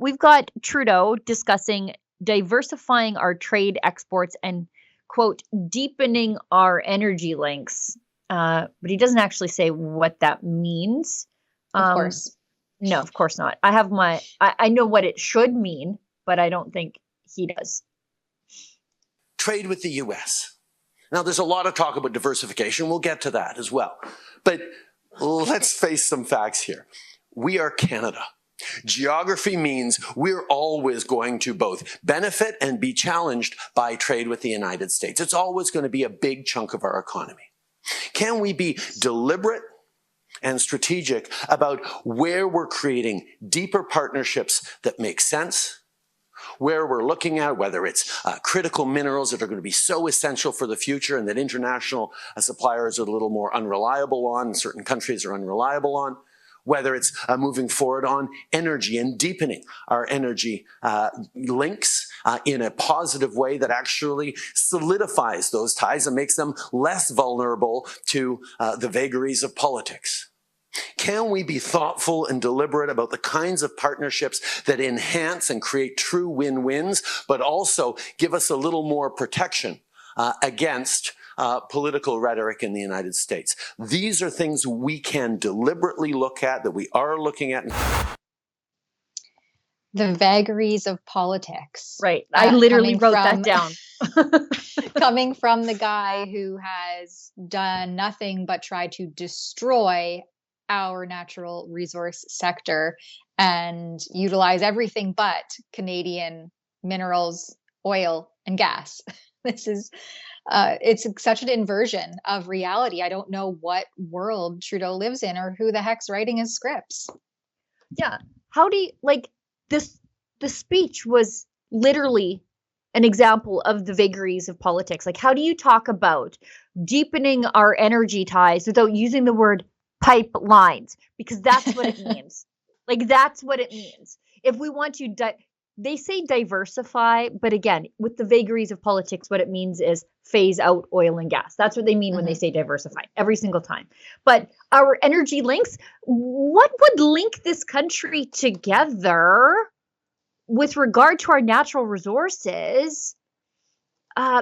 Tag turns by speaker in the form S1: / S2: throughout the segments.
S1: we've got Trudeau discussing diversifying our trade exports and, quote, deepening our energy links. But he doesn't actually say what that means.
S2: Of course.
S1: No, of course not. I know what it should mean, but I don't think he does.
S3: Trade with the U.S. Now, there's a lot of talk about diversification. We'll get to that as well. But let's face some facts here. We are Canada. Geography means we're always going to both benefit and be challenged by trade with the United States. It's always going to be a big chunk of our economy. Can we be deliberate and strategic about where we're creating deeper partnerships that make sense, where we're looking at whether it's critical minerals that are going to be so essential for the future and that international suppliers are a little more unreliable on, certain countries are unreliable on, whether it's moving forward on energy and deepening our energy links in a positive way that actually solidifies those ties and makes them less vulnerable to the vagaries of politics. Can we be thoughtful and deliberate about the kinds of partnerships that enhance and create true win-wins, but also give us a little more protection against political rhetoric in the United States? These are things we can deliberately look at, that we are looking at.
S2: The vagaries of politics.
S1: Right. I literally wrote that down.
S2: Coming from the guy who has done nothing but try to destroy our natural resource sector and utilize everything but Canadian minerals, oil, and gas. This is, it's such an inversion of reality. I don't know what world Trudeau lives in or who the heck's writing his scripts.
S1: Yeah. How do you, like, this, the speech was literally an example of the vagaries of politics. Like, how do you talk about deepening our energy ties without using the word pipelines? Because that's what it means. Like, that's what it means. If we want to, they say diversify, but again, with the vagaries of politics, what it means is phase out oil and gas. That's what they mean when they say diversify every single time. But our energy links, what would link this country together with regard to our natural resources?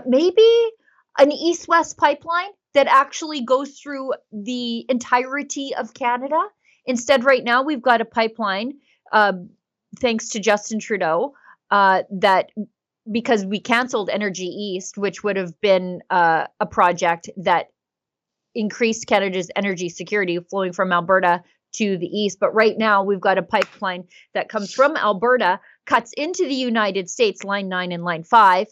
S1: Maybe an east-west pipeline that actually goes through the entirety of Canada. Instead, right now, we've got a pipeline, thanks to Justin Trudeau, that because we canceled Energy East, which would have been a project that increased Canada's energy security flowing from Alberta to the east. But right now, we've got a pipeline that comes from Alberta, cuts into the United States, Line 9 and Line 5,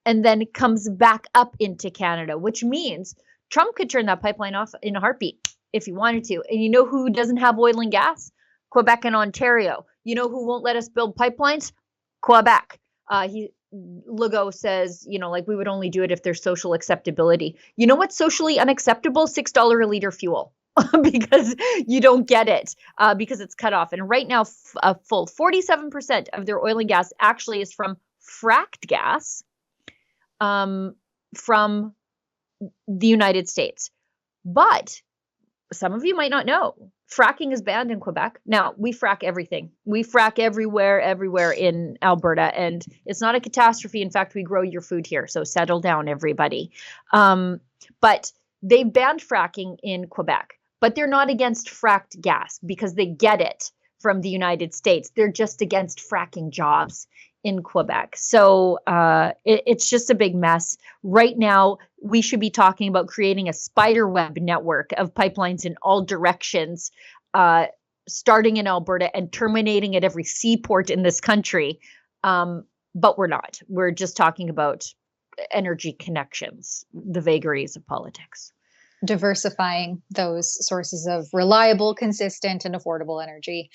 S1: and then it comes back up into Canada, which means Trump could turn that pipeline off in a heartbeat if he wanted to. And you know who doesn't have oil and gas? Quebec and Ontario. You know who won't let us build pipelines? Quebec. Legault says, you know, like, we would only do it if there's social acceptability. You know what's socially unacceptable? $6 a liter fuel. Because you don't get it, because it's cut off. And right now, a full 47% of their oil and gas actually is from fracked gas, from the United States. But some of you might not know, fracking is banned in Quebec. Now, we frack everything. We frack everywhere in Alberta, and it's not a catastrophe. In fact, we grow your food here, so settle down, everybody. But they banned fracking in Quebec, but they're not against fracked gas because they get it from the United States. They're just against fracking jobs in Quebec. So it's just a big mess. Right now, we should be talking about creating a spider web network of pipelines in all directions, starting in Alberta and terminating at every seaport in this country. But we're not. We're just talking about energy connections, the vagaries of politics.
S2: Diversifying those sources of reliable, consistent, and affordable energy.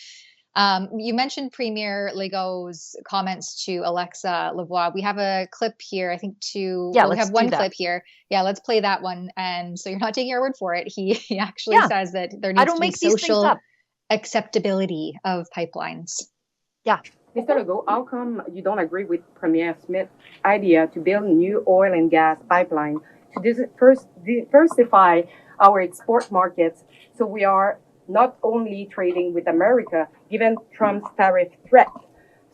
S2: You mentioned Premier Legault's comments to Alexa Lavoie. We have a clip here, I think, we have one clip here. Yeah, let's play that one. And so you're not taking our word for it. He actually says that there needs to be social acceptability of pipelines.
S1: Yeah.
S4: Mr. Legault, how come you don't agree with Premier Smith's idea to build new oil and gas pipeline to diversify our export markets so we are not only trading with America, given Trump's tariff threat.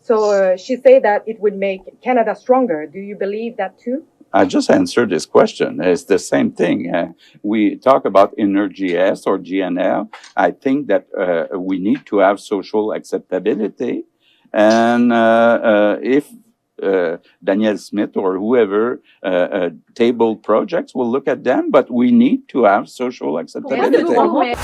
S4: So she said that it would make Canada stronger. Do you believe that too?
S5: I just answered this question. It's the same thing. We talk about NRGS or GNL. I think that we need to have social acceptability. And if Danielle Smith or whoever table projects, will look at them, but we need to have social acceptability.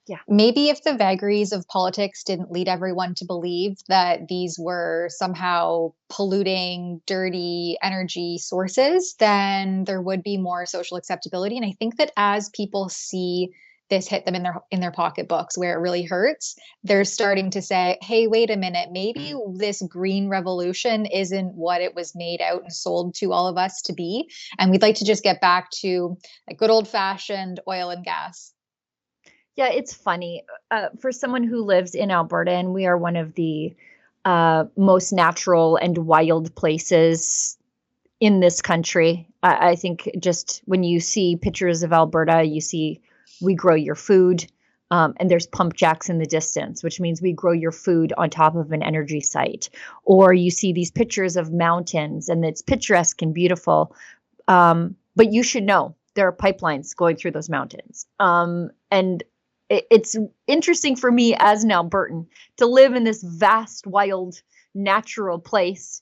S1: Yeah.
S2: Maybe if the vagaries of politics didn't lead everyone to believe that these were somehow polluting, dirty energy sources, then there would be more social acceptability. And I think that as people see this hit them in their pocketbooks where it really hurts, they're starting to say, hey, wait a minute, maybe this green revolution isn't what it was made out and sold to all of us to be. And we'd like to just get back to like good old fashioned oil and gas.
S1: Yeah, it's funny. For someone who lives in Alberta, and we are one of the most natural and wild places in this country. I think just when you see pictures of Alberta, you see we grow your food, and there's pump jacks in the distance, which means we grow your food on top of an energy site. Or you see these pictures of mountains, and it's picturesque and beautiful. But you should know there are pipelines going through those mountains. And it's interesting for me as an Albertan to live in this vast, wild, natural place,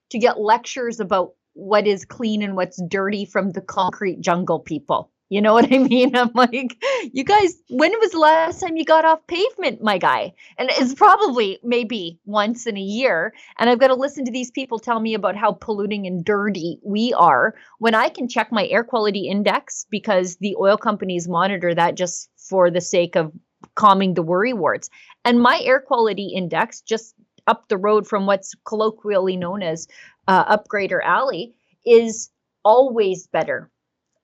S1: to get lectures about what is clean and what's dirty from the concrete jungle people. You know what I mean? I'm like, you guys, when was the last time you got off pavement, my guy? And it's probably maybe once in a year. And I've got to listen to these people tell me about how polluting and dirty we are when I can check my air quality index, because the oil companies monitor that just for the sake of calming the worry warts. And my air quality index, just up the road from what's colloquially known as Upgrader Alley, is always better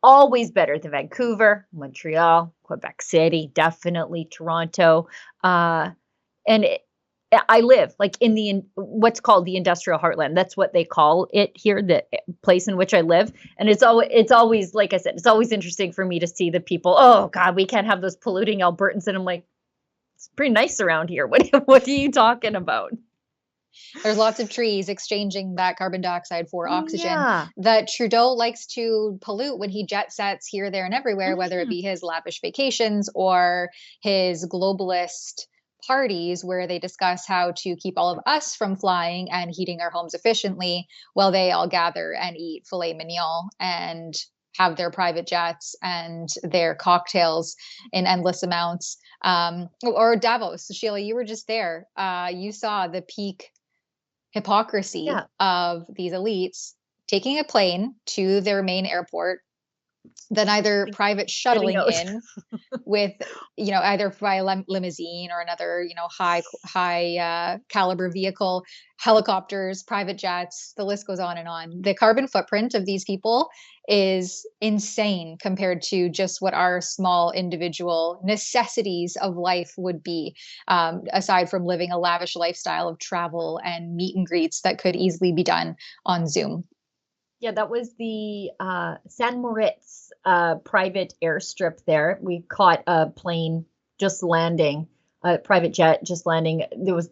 S1: than Vancouver, Montreal, Quebec City, definitely Toronto. And I live like in the what's called the industrial heartland. That's what they call it here, the place in which I live. And it's always, like I said, it's always interesting for me to see the people, oh God, we can't have those polluting Albertans. And I'm like, it's pretty nice around here. What are you talking about?
S2: There's lots of trees exchanging that carbon dioxide for oxygen
S1: Yeah.
S2: that Trudeau likes to pollute when he jet sets here, there, and everywhere, whether it be his lavish vacations or his globalist parties where they discuss how to keep all of us from flying and heating our homes efficiently while they all gather and eat filet mignon and have their private jets and their cocktails in endless amounts. Or Davos. Sheila, you were just there. You saw the peak hypocrisy of these elites taking a plane to their main airport, then either private shuttling in with, either by limousine or another, high caliber vehicle, helicopters, private jets, the list goes on and on. The carbon footprint of these people is insane compared to just what our small individual necessities of life would be, aside from living a lavish lifestyle of travel and meet and greets that could easily be done on Zoom.
S1: Yeah, that was the San Moritz private airstrip there. We caught a plane just landing, a private jet just landing. That was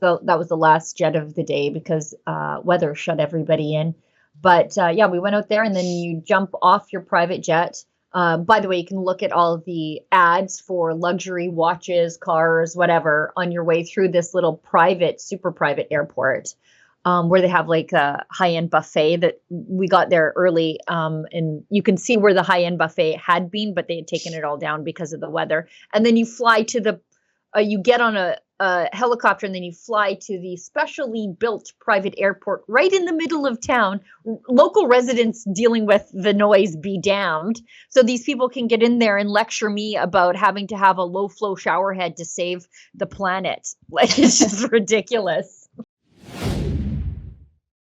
S1: the last jet of the day because weather shut everybody in. But we went out there, and then you jump off your private jet. By the way, you can look at all of the ads for luxury watches, cars, whatever, on your way through this little super private airport. Where they have like a high-end buffet that we got there early. And you can see where the high-end buffet had been, but they had taken it all down because of the weather. And then you fly to you get on a helicopter, and then you fly to the specially built private airport right in the middle of town. Local residents dealing with the noise be damned. So these people can get in there and lecture me about having to have a low-flow shower head to save the planet. Like, it's just ridiculous.